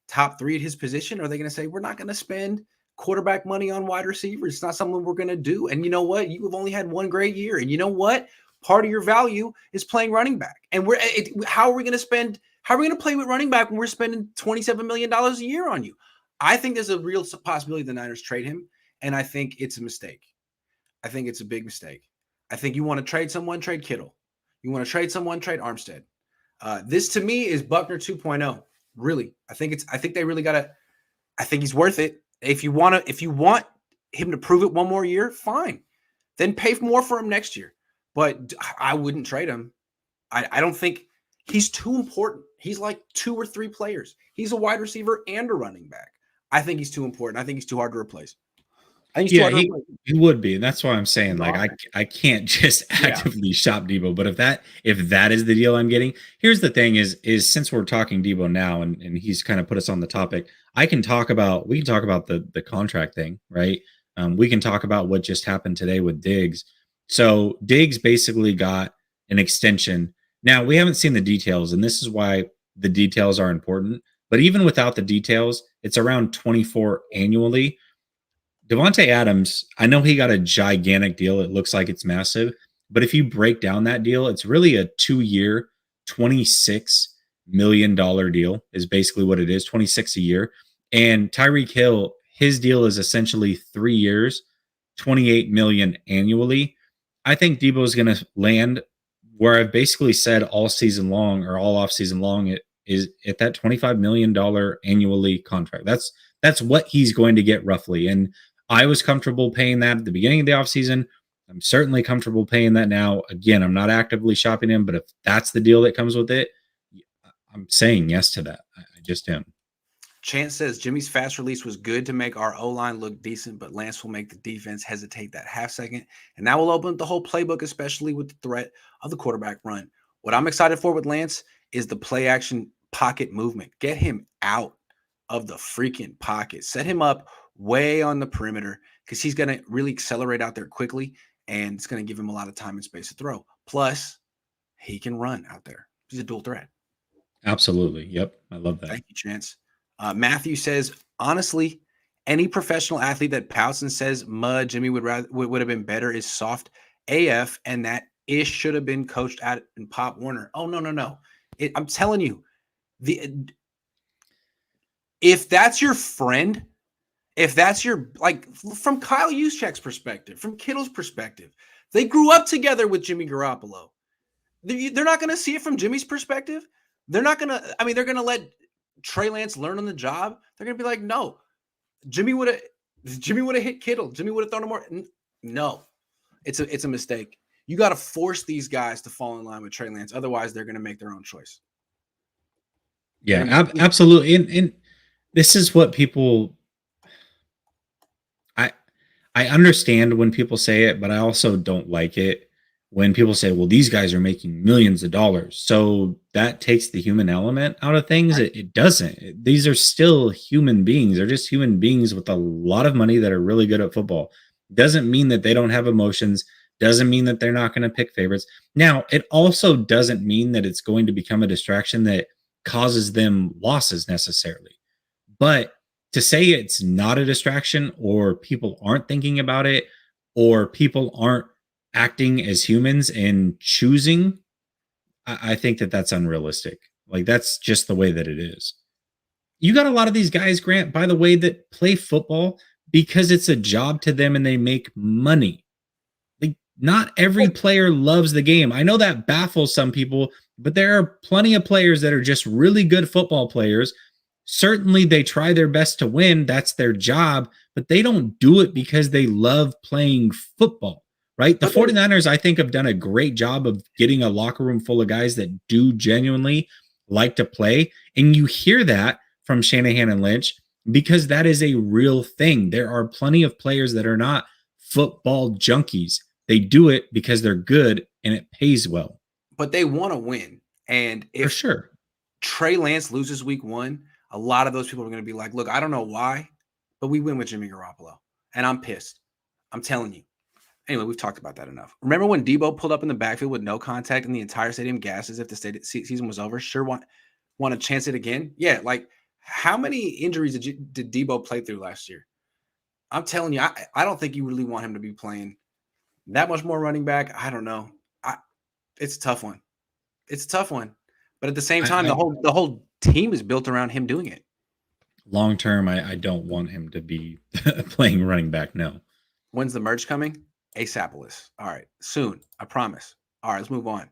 top 3 at his position? Or are they going to say we're not going to spend quarterback money on wide receivers? It's not something we're going to do. And you know what? You have only had one great year. And you know what? Part of your value is playing running back. And how are we going to spend? How are we going to play with running back when we're spending $27 million a year on you? I think there's a real possibility the Niners trade him. And I think it's a mistake. I think it's a big mistake. I think you want to trade someone, trade Kittle. You want to trade someone, trade Armstead. This to me is Buckner 2.0. Really, I think they really gotta. I think he's worth it. If you want him to prove it one more year, fine. Then pay more for him next year. But I wouldn't trade him. I don't think He's too important. He's like 2 or 3 players. He's a wide receiver and a running back. I think he's too important. I think he's too hard to replace. I think he's too Yeah, hard to replace. he would be, and that's why I'm saying, He's like, awesome. I can't just Yeah. actively shop Debo. But if that is the deal I'm getting, here's the thing: is since we're talking Debo now, and he's kind of put us on the topic, we can talk about the contract thing, right? We can talk about what just happened today with Diggs. So Diggs basically got an extension. Now we haven't seen the details, and this is why the details are important. But even without the details, it's around 24 annually. Devonte Adams, I know he got a gigantic deal. It looks like it's massive. But if you break down that deal, it's really a 2-year, $26 million deal, is basically what it is, 26 a year. And Tyreek Hill, his deal is essentially 3 years, 28 million annually. I think Debo is going to land where I've basically said all season long, or all off season long, it is at that $25 million annually contract. That's what he's going to get roughly. And I was comfortable paying that at the beginning of the offseason. I'm certainly comfortable paying that now. Again, I'm not actively shopping him, but if that's the deal that comes with it, I'm saying yes to that. I just am. Chance says Jimmy's fast release was good to make our O-line look decent, but Lance will make the defense hesitate that half second. And that will open up the whole playbook, especially with the threat of the quarterback run. What I'm excited for with Lance is the play action pocket movement. Get him out of the freaking pocket. Set him up way on the perimeter, because he's going to really accelerate out there quickly, and it's going to give him a lot of time and space to throw. Plus, he can run out there. He's a dual threat. Absolutely. Yep. I love that. Thank you, Chance. Matthew says, honestly, any professional athlete that pouts and says Jimmy would have been better is soft AF, and that ish should have been coached at in Pop Warner. Oh, no. I'm telling you, if that's your friend, if that's your, like, from Kyle Juszczyk's perspective, from Kittle's perspective, they grew up together with Jimmy Garoppolo. They're not going to see it from Jimmy's perspective. They're not going to, they're going to let Trey Lance learn on the job. They're going to be like, no, Jimmy would have hit Kittle. Jimmy would have thrown him more. No, it's a mistake. You got to force these guys to fall in line with Trey Lance. Otherwise, they're going to make their own choice. Yeah, absolutely. And this is what people, I understand when people say it, but I also don't like it when people say, well, these guys are making millions of dollars. So that takes the human element out of things. It doesn't. These are still human beings. They're just human beings with a lot of money that are really good at football. Doesn't mean that they don't have emotions. Doesn't mean that they're not going to pick favorites. Now, it also doesn't mean that it's going to become a distraction that causes them losses necessarily. But to say it's not a distraction, or people aren't thinking about it, or people aren't acting as humans and choosing, I think that that's unrealistic. Like, that's just the way that it is. You got a lot of these guys, Grant, by the way, that play football because it's a job to them and they make money. Like, not every player loves the game. I know that baffles some people, but there are plenty of players that are just really good football players. Certainly they try their best to win. That's their job, but they don't do it because they love playing football, right? The 49ers, I think, have done a great job of getting a locker room full of guys that do genuinely like to play. And you hear that from Shanahan and Lynch because that is a real thing. There are plenty of players that are not football junkies. They do it because they're good and it pays well. But they want to win. And if for sure Trey Lance loses week 1, a lot of those people are going to be like, look, I don't know why, but we win with Jimmy Garoppolo. And I'm pissed. I'm telling you. Anyway, we've talked about that enough. Remember when Debo pulled up in the backfield with no contact and the entire stadium gasped as if the season was over? Sure, want to chance it again? Yeah, like, how many injuries did Debo play through last year? I'm telling you, I don't think you really want him to be playing that much more running back. I don't know. It's a tough one. It's a tough one. But at the same time, the whole team is built around him doing it. Long term, I don't want him to be playing running back. No. When's the merge coming? ASAPolis. All right. Soon. I promise. All right. Let's move on.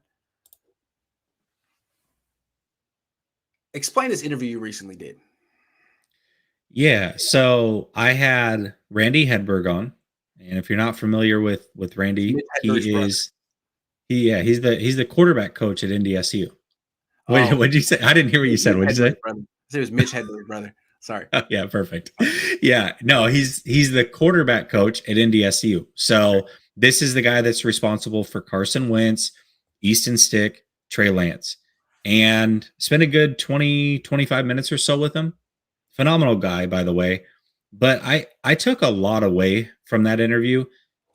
Explain this interview you recently did. Yeah. So I had Randy Hedberg on. And if you're not familiar with Randy, he's the quarterback coach at NDSU. Oh, What'd you say? I didn't hear what you said. Mitch What'd you say? Hedberg's brother. I said it was Mitch Hedberg's brother. Sorry. Yeah, perfect. Yeah, no, he's the quarterback coach at NDSU. So this is the guy that's responsible for Carson Wentz, Easton Stick, Trey Lance, and spent a good 20, 25 minutes or so with him. Phenomenal guy, by the way. But I took a lot away from that interview,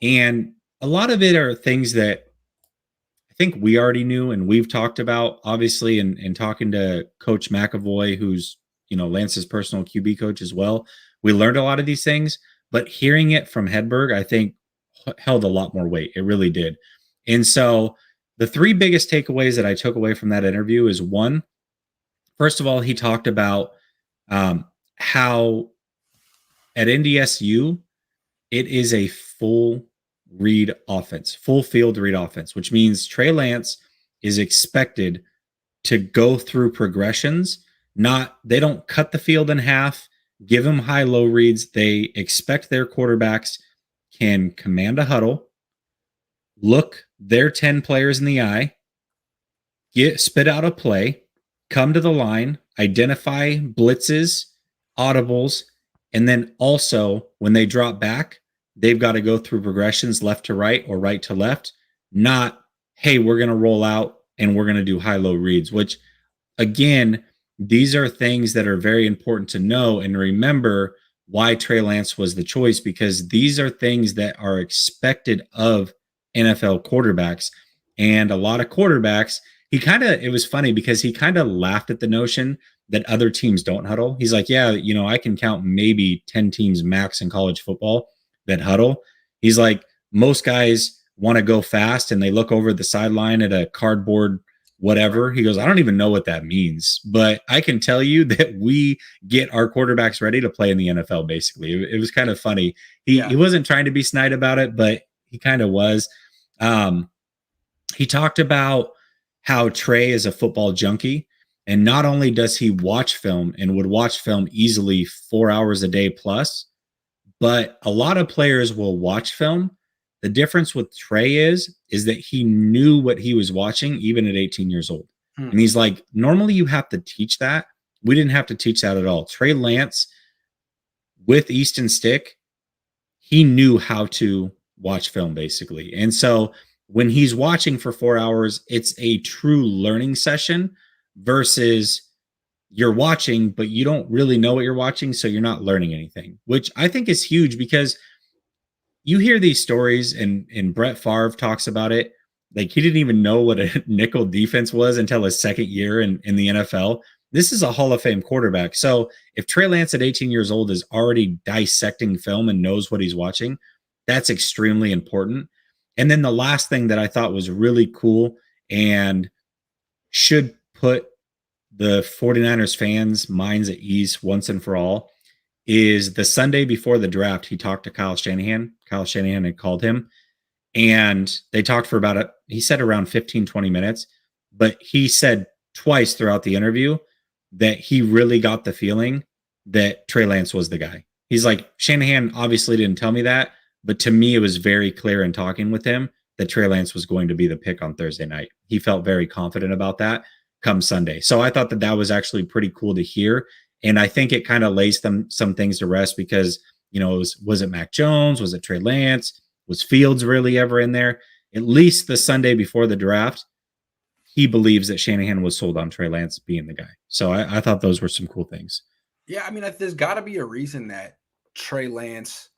and a lot of it are things that I think we already knew and we've talked about, obviously, and talking to Coach McAvoy, who's Lance's personal QB coach as well. We learned a lot of these things, but hearing it from Hedberg, I think held a lot more weight. It really did. And so the three biggest takeaways that I took away from that interview is one, first of all, he talked about how at NDSU, it is a full read offense, full field read offense, which means Trey Lance is expected to go through progressions. They don't cut the field in half, give them high-low reads. They expect their quarterbacks can command a huddle, look their 10 players in the eye, spit out a play, come to the line, identify blitzes, audibles, and then also when they drop back, they've got to go through progressions left to right or right to left, not, hey, we're going to roll out and we're going to do high-low reads, which, again, these are things that are very important to know and remember why Trey Lance was the choice, because these are things that are expected of NFL quarterbacks. And a lot of quarterbacks, it was funny because he kind of laughed at the notion that other teams don't huddle. He's like, yeah, I can count maybe 10 teams max in college football that huddle. He's like, most guys want to go fast and they look over the sideline at a cardboard whatever. He goes, I don't even know what that means, but I can tell you that we get our quarterbacks ready to play in the NFL, basically. It was kind of funny. He wasn't trying to be snide about it, but he kind of was. He talked about how Trey is a football junkie, and not only does he watch film and would watch film easily 4 hours a day plus, but a lot of players will watch film. The difference with Trey is that he knew what he was watching even at 18 years old. And he's like, normally you have to teach that. We didn't have to teach that at all. Trey Lance with Easton Stick, he knew how to watch film basically. And so when he's watching for 4 hours, it's a true learning session versus you're watching, but you don't really know what you're watching. So you're not learning anything, which I think is huge because you hear these stories and Brett Favre talks about it. Like he didn't even know what a nickel defense was until his second year in the NFL. This is a Hall of Fame quarterback. So if Trey Lance at 18 years old is already dissecting film and knows what he's watching, that's extremely important. And then the last thing that I thought was really cool and should put the 49ers fans' minds at ease once and for all is the Sunday before the draft, he talked to Kyle Shanahan. Kyle Shanahan had called him, and they talked for he said around 15, 20 minutes, but he said twice throughout the interview that he really got the feeling that Trey Lance was the guy. He's like, Shanahan obviously didn't tell me that, but to me, it was very clear in talking with him that Trey Lance was going to be the pick on Thursday night. He felt very confident about that come Sunday. So I thought that was actually pretty cool to hear. And I think it kind of lays some things to rest because, was it Mac Jones? Was it Trey Lance? Was Fields really ever in there? At least the Sunday before the draft, he believes that Shanahan was sold on Trey Lance being the guy. So I thought those were some cool things. Yeah, I mean, there's got to be a reason that Trey Lance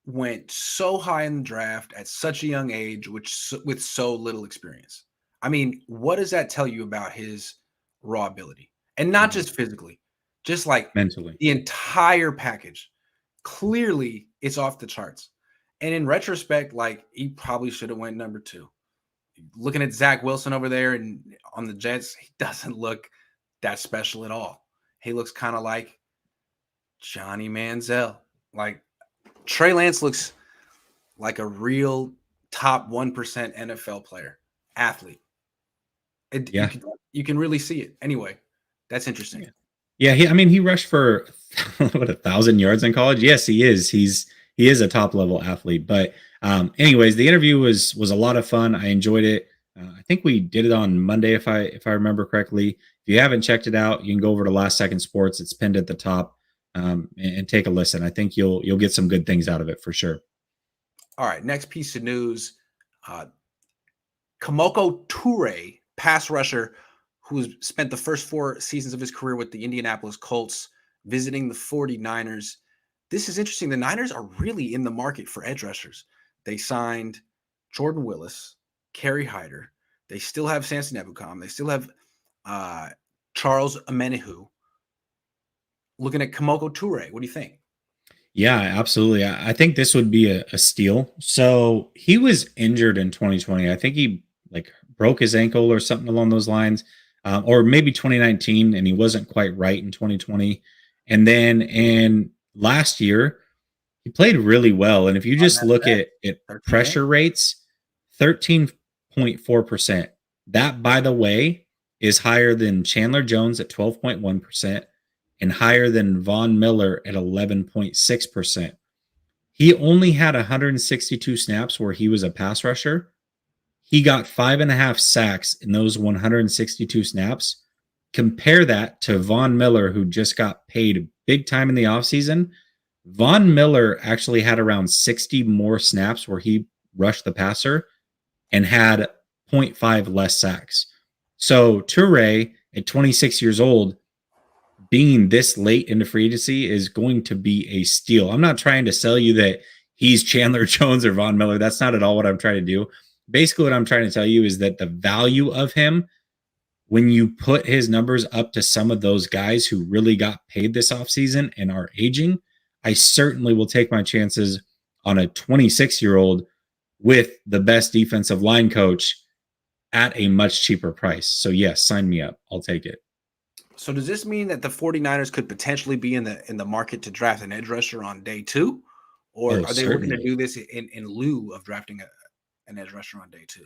went so high in the draft at such a young age, with so little experience. I mean, what does that tell you about his raw ability? And not just physically, just like mentally, the entire package. Clearly, it's off the charts. And in retrospect, like he probably should have went number 2. Looking at Zach Wilson over there and on the Jets, he doesn't look that special at all. He looks kind of like Johnny Manziel. Like Trey Lance looks like a real top 1% NFL player, athlete. You can really see it. Anyway, that's interesting. Yeah, he rushed for 1,000 yards in college. Yes, he is. He is a top level athlete. But anyways, the interview was a lot of fun. I enjoyed it. I think we did it on Monday, if I remember correctly. If you haven't checked it out, you can go over to Last Second Sports. It's pinned at the top, and take a listen. I think you'll get some good things out of it for sure. All right, next piece of news. Komoko Turay, pass rusher, who's spent the first 4 seasons of his career with the Indianapolis Colts, visiting the 49ers. This is interesting. The Niners are really in the market for edge rushers. They signed Jordan Willis, Kerry Hyder. They still have Samson Ebukam. They still have Charles Omenihu. Looking at Komoko Toure, what do you think? Yeah, absolutely. I think this would be a steal. So he was injured in 2020. I think he like broke his ankle or something along those lines, or maybe 2019, and he wasn't quite right in 2020. And then in last year, he played really well. And if you just look at pressure rates, 13.4%. That, by the way, is higher than Chandler Jones at 12.1% and higher than Von Miller at 11.6%. He only had 162 snaps where he was a pass rusher. He got 5.5 sacks in those 162 snaps. Compare that to Von Miller, who just got paid big time in the offseason. Von Miller actually had around 60 more snaps where he rushed the passer and had zero 0.5 less sacks. So Toure, at 26 years old, being this late into free agency is going to be a steal. I'm not trying to sell you that he's Chandler Jones or Von Miller. That's not at all what I'm trying to do. Basically, what I'm trying to tell you is that the value of him, when you put his numbers up to some of those guys who really got paid this offseason and are aging, I certainly will take my chances on a 26-year-old with the best defensive line coach at a much cheaper price. So yes, sign me up. I'll take it. So does this mean that the 49ers could potentially be in the market to draft an edge rusher on day 2? Or are they looking to do this in lieu of drafting an edge rusher on day 2?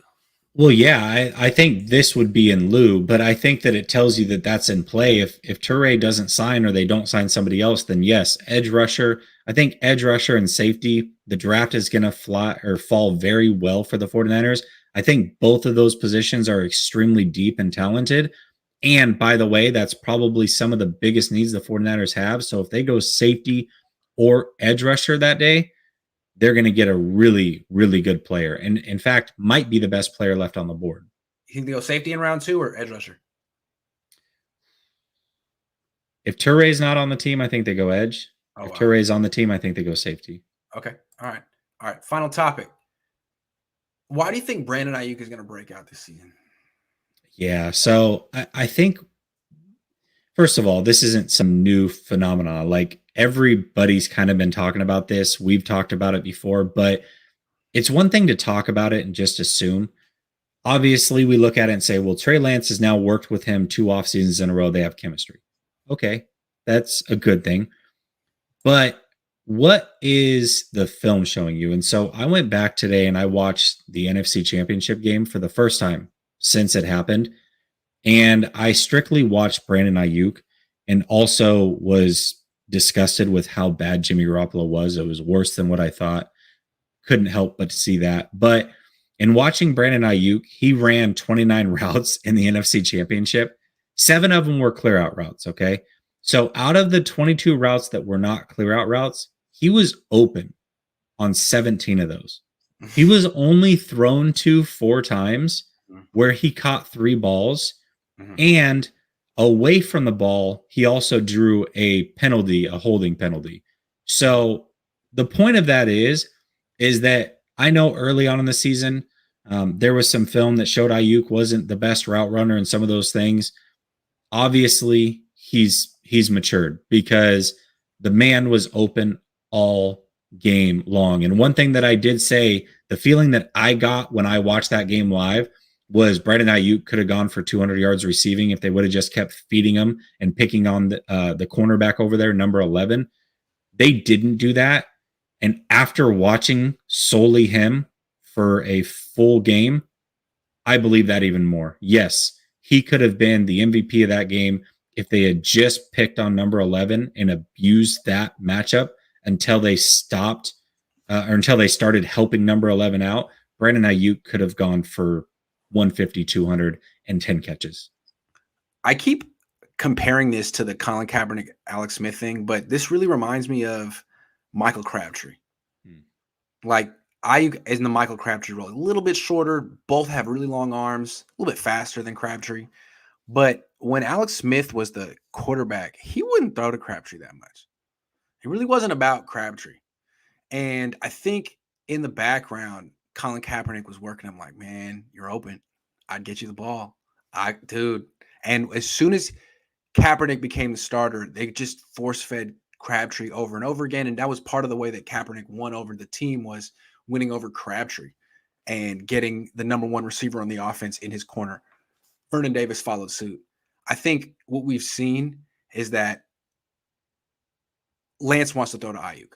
Well, yeah, I think this would be in lieu, but I think that it tells you that that's in play. If Toure doesn't sign or they don't sign somebody else, then yes, edge rusher. I think edge rusher and safety, the draft is going to fall very well for the 49ers. I think both of those positions are extremely deep and talented. And by the way, that's probably some of the biggest needs the 49ers have. So if they go safety or edge rusher that day, they're going to get a really, really good player. And in fact, might be the best player left on the board. You think they go safety in round 2 or edge rusher? If Toure's not on the team, I think they go edge. If Toure's on the team, I think they go safety. Okay. All right. Final topic. Why do you think Brandon Ayuk is going to break out this season? Yeah. So I think, first of all, this isn't some new phenomenon. Like everybody's kind of been talking about this. We've talked about it before, but it's one thing to talk about it and just assume. Obviously, we look at it and say, well, Trey Lance has now worked with him 2 off seasons in a row. They have chemistry. Okay. That's a good thing. But what is the film showing you? And so I went back today and I watched the NFC Championship game for the first time since it happened. And I strictly watched Brandon Ayuk and also was disgusted with how bad Jimmy Garoppolo was. It was worse than what I thought. Couldn't help but see that. But in watching Brandon Ayuk, he ran 29 routes in the NFC Championship. 7 of them were clear out routes, okay? So out of the 22 routes that were not clear out routes, he was open on 17 of those. He was only thrown to 4 times where he caught 3 balls. And away from the ball, he also drew a penalty, a holding penalty. So the point of that is that I know early on in the season, there was some film that showed Ayuk wasn't the best route runner and some of those things. Obviously, he's matured because the man was open all game long. And one thing that I did say, the feeling that I got when I watched that game live was Brandon Ayuk could have gone for 200 yards receiving if they would have just kept feeding him and picking on the cornerback over there, number 11. They didn't do that. And after watching solely him for a full game, I believe that even more. Yes, he could have been the MVP of that game if they had just picked on number 11 and abused that matchup until they stopped or until they started helping number 11 out. Brandon Ayuk could have gone for 150, 200, and 10 catches. I keep comparing this to the Colin Kaepernick, Alex Smith thing, but this really reminds me of Michael Crabtree. Like Ayuk is in the Michael Crabtree role, a little bit shorter. Both have really long arms, a little bit faster than Crabtree. But when Alex Smith was the quarterback, he wouldn't throw to Crabtree that much. It really wasn't about Crabtree. And I think in the background, Colin Kaepernick was working. I'm like, man, you're open. I'd get you the ball. Dude. And as soon as Kaepernick became the starter, they just force-fed Crabtree over and over again. And that was part of the way that Kaepernick won over the team, was winning over Crabtree and getting the number one receiver on the offense in his corner. Vernon Davis followed suit. I think what we've seen is that Lance wants to throw to Ayuk.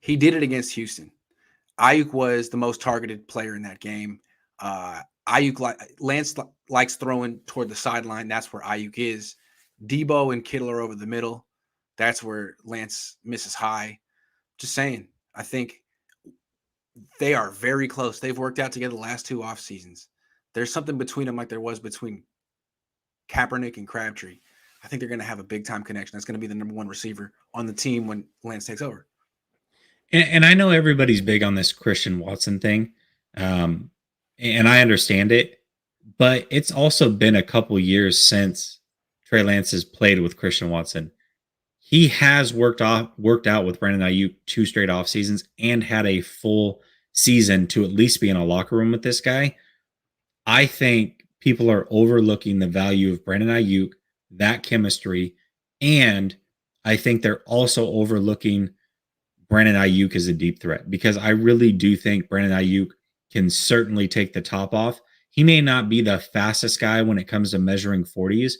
He did it against Houston. Ayuk was the most targeted player in that game. Lance likes throwing toward the sideline. That's where Ayuk is. Debo and Kittle are over the middle. That's where Lance misses high. Just saying, I think they are very close. They've worked out together the last 2 off seasons. There's something between them like there was between Kaepernick and Crabtree. I think they're going to have a big-time connection. That's going to be the number one receiver on the team when Lance takes over. And I know everybody's big on this Christian Watson thing, and I understand it, but it's also been a couple years since Trey Lance has played with Christian Watson. He has worked out with Brandon Ayuk 2 straight off seasons and had a full season to at least be in a locker room with this guy. I think people are overlooking the value of Brandon Ayuk, that chemistry, and I think they're also overlooking Brandon Ayuk as a deep threat, because I really do think Brandon Ayuk can certainly take the top off. He may not be the fastest guy when it comes to measuring 40s,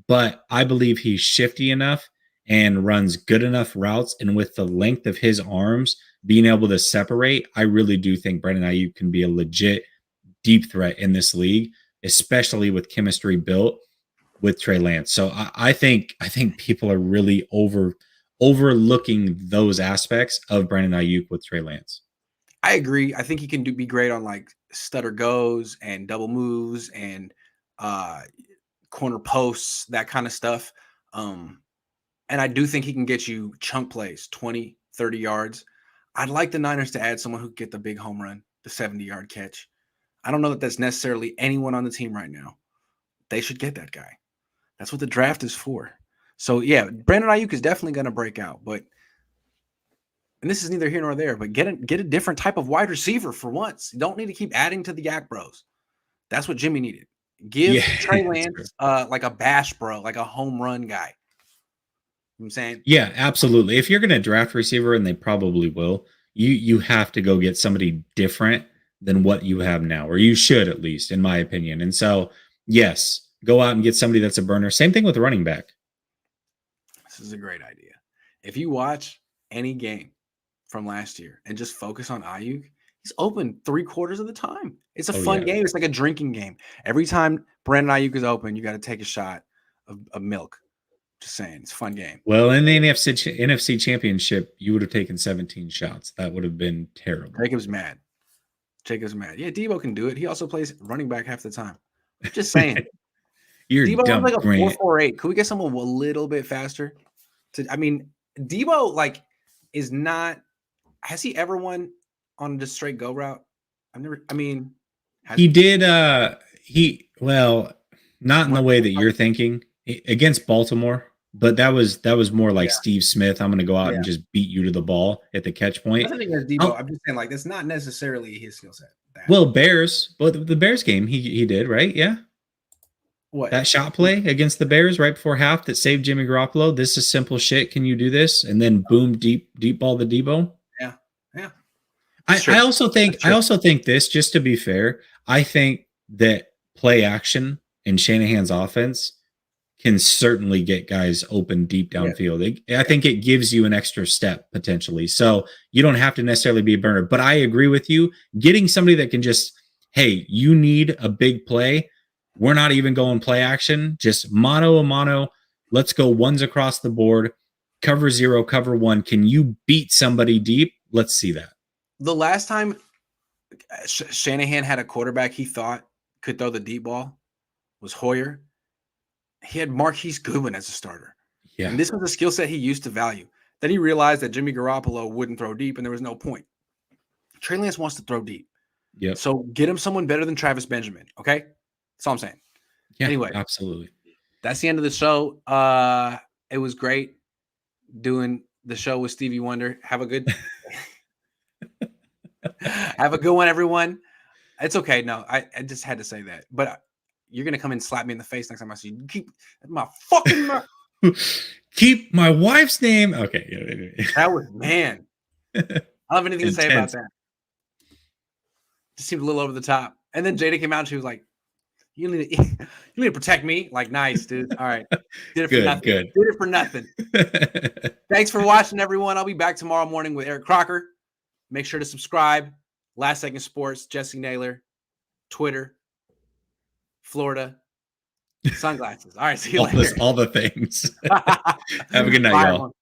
but I believe he's shifty enough and runs good enough routes. And with the length of his arms being able to separate, I really do think Brandon Ayuk can be a legit deep threat in this league, especially with chemistry built with Trey Lance. So I think people are really overlooking those aspects of Brandon Ayuk with Trey Lance. I agree. I think he can be great on like stutter goes and double moves and corner posts, that kind of stuff. And I do think he can get you chunk plays, 20, 30 yards. I'd like the Niners to add someone who could get the big home run, the 70-yard catch. I don't know that that's necessarily anyone on the team right now. They should get that guy. That's what the draft is for. So, yeah, Brandon Ayuk is definitely going to break out. But, and this is neither here nor there, but get a different type of wide receiver for once. You don't need to keep adding to the Yak Bros. That's what Jimmy needed. Give Trey Lance like a bash bro, like a home run guy. You know what I'm saying? Yeah, absolutely. If you're going to draft receiver, and they probably will, you have to go get somebody different than what you have now, or you should, at least, in my opinion. And so, yes, go out and get somebody that's a burner. Same thing with running back. This is a great idea. If you watch any game from last year and just focus on Ayuk, he's open 3/4 of the time. It's a fun game. It's like a drinking game. Every time Brandon Ayuk is open, you got to take a shot of milk. Just saying, it's a fun game. Well, in the NFC Championship, you would have taken 17 shots. That would have been terrible. Jacob's mad. Yeah, Debo can do it. He also plays running back half the time. Just saying. You're Debo dumb, has like a Grant. 4.48. Could we get someone a little bit faster? Debo like is not. Has he ever won on just straight go route? He did. Not in the way that you're thinking against Baltimore, but that was more like Steve Smith. I'm going to go out and just beat you to the ball at the catch point. I think Debo. I'm just saying, like, that's not necessarily his skill set. Well, the Bears game, he did, right? Yeah. What? That shot play against the Bears right before half that saved Jimmy Garoppolo. This is simple shit. Can you do this? And then boom, deep ball to Debo. Yeah. I also think this, just to be fair, I think that play action in Shanahan's offense can certainly get guys open deep downfield. I think it gives you an extra step potentially. So you don't have to necessarily be a burner. But I agree with you. Getting somebody that can just, hey, you need a big play. We're not even going play action, just mano a mano. Let's go ones across the board, cover 0, cover 1. Can you beat somebody deep? Let's see that. The last time Shanahan had a quarterback he thought could throw the deep ball was Hoyer. He had Marquise Goodwin as a starter. Yeah. And this was a skill set he used to value. Then he realized that Jimmy Garoppolo wouldn't throw deep, and there was no point. Trey Lance wants to throw deep. Yep. So get him someone better than Travis Benjamin, okay? That's all I'm saying. Yeah, anyway, absolutely. That's the end of the show. It was great doing the show with Stevie Wonder. Have a good one, everyone. It's okay. No, I just had to say that. But you're gonna come and slap me in the face next time I see you. Keep my fucking keep my wife's name. Okay. That was, man. I don't have anything to say about that. Just seemed a little over the top. And then Jada came out and she was like, You need to protect me. Like, nice, dude. All right. Did it for nothing. Good. Did it for nothing. Thanks for watching, everyone. I'll be back tomorrow morning with Eric Crocker. Make sure to subscribe. Last Second Sports, Jessie Naylor, Twitter, Florida, sunglasses. All right. See you later. All the things. Have a good night, y'all.